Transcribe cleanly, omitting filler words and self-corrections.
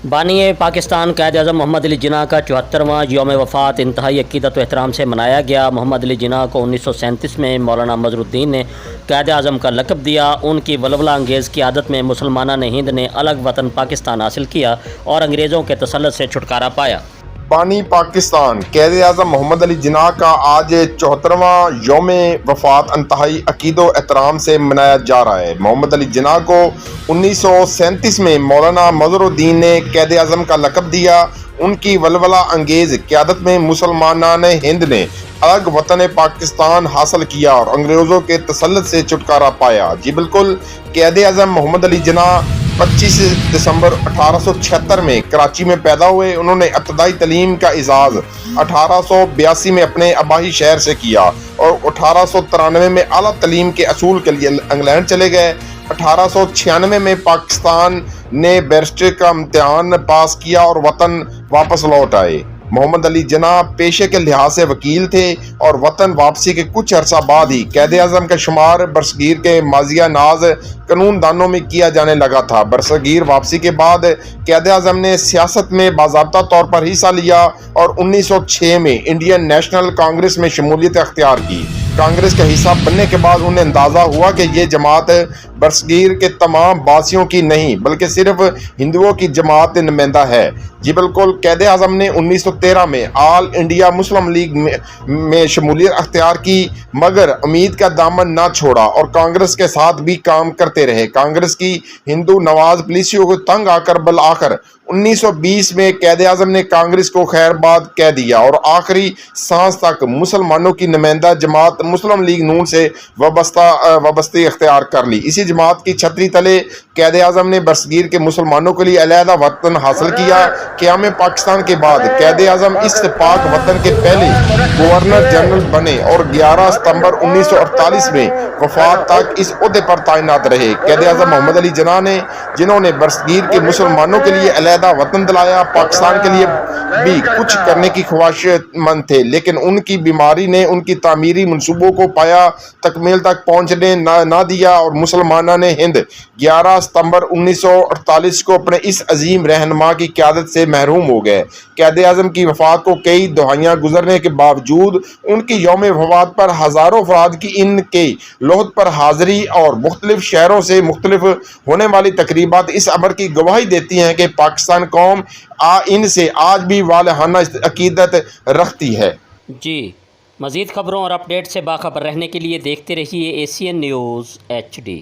بانی پاکستان قائد اعظم محمد علی جناح کا 74واں یوم وفات انتہائی عقیدت و احترام سے منایا گیا۔ محمد علی جناح کو 1937 میں مولانا مظہرالدین نے قائد اعظم کا لقب دیا۔ ان کی ولولہ انگیز قیادت میں مسلمانان ہند نے الگ وطن پاکستان حاصل کیا اور انگریزوں کے تسلط سے چھٹکارا پایا۔ بانی پاکستان قائد اعظم محمد علی جناح کا آج 74واں یوم وفات انتہائی عقیدت و احترام سے منایا جا رہا ہے۔ محمد علی جناح کو 1937 میں مولانا مظہرالدین نے قائد اعظم کا لقب دیا۔ ان کی ولولہ انگیز قیادت میں مسلمانان ہند نے الگ وطن پاکستان حاصل کیا اور انگریزوں کے تسلط سے چھٹکارا پایا۔ جی بالکل، قائد اعظم محمد علی جناح 25 دسمبر 1876 میں کراچی میں پیدا ہوئے۔ انہوں نے ابتدائی تعلیم کا آغاز 1882 میں اپنے آبائی شہر سے کیا اور 1893 میں اعلیٰ تعلیم کے حصول کے لیے انگلینڈ چلے گئے۔ 1896 میں پاکستان نے بیرسٹری کا امتحان پاس کیا اور وطن واپس لوٹ آئے۔ محمد علی جناح پیشے کے لحاظ سے وکیل تھے اور وطن واپسی کے کچھ عرصہ بعد ہی قائد اعظم کا شمار برصغیر کے ماضیہ ناز قانون دانوں میں کیا جانے لگا تھا۔ برصغیر واپسی کے بعد قائد اعظم نے سیاست میں باضابطہ طور پر حصہ لیا اور 1906 میں انڈین نیشنل کانگریس میں شمولیت اختیار کی۔ کانگریس کا حصہ بننے کے بعد انہیں اندازہ ہوا کہ یہ جماعت برصغیر کے تمام باسیوں کی نہیں بلکہ صرف ہندوؤں کی جماعت نمائندہ ہے۔ جی بالکل، قائد اعظم نے 1913 میں آل انڈیا مسلم لیگ میں شمولیت اختیار کی مگر امید کا دامن نہ چھوڑا اور کانگریس کے ساتھ بھی کام کرتے رہے۔ کانگریس کی ہندو نواز پالیسیوں کو تنگ آ کر بالآخر 1920 میں قائد اعظم نے کانگریس کو خیر باد کہہ دیا اور آخری سانس تک مسلمانوں کی نمائندہ جماعت مسلم لیگ نون سے وابستگی اختیار کر لی۔ اسی جماعت کی چھتری تلے قائد اعظم نے برصغیر کے مسلمانوں کے لیے علیحدہ وطن حاصل کیا۔ قیام پاکستان کے بعد قائد اعظم اس پاک وطن کے پہلے گورنر جنرل بنے اور 11 ستمبر 1948 میں وفات تک اس عہدے پر تعینات رہے۔ قائد اعظم محمد علی جناح نے جنہوں نے برصغیر کے مسلمانوں کے لیے علیحدہ وطن دلایا، پاکستان کے لیے بھی کچھ کرنے کی خواہش مند تھے، لیکن ان کی بیماری نے ان کی تعمیری منصوبوں کو پایا تکمیل تک پہنچنے نہ دیا اور مسلمانان ہند 11 ستمبر 1948 کو اپنے اس عظیم رہنما کی قیادت سے محروم ہو گئے۔ قائد اعظم کی وفات کو کئی دہائیاں گزرنے کے باوجود ان کی یوم وفات پر ہزاروں افراد کی ان کے لوحد پر حاضری اور مختلف شہروں سے مختلف ہونے والی تقریبات اس امر کی گواہی دیتی ہیں کہ پاکستان قوم ان سے آج بھی والہانہ عقیدت رکھتی ہے۔ جی، مزید خبروں اور اپڈیٹ سے باخبر رہنے کے لیے دیکھتے رہیے ACN نیوز HD۔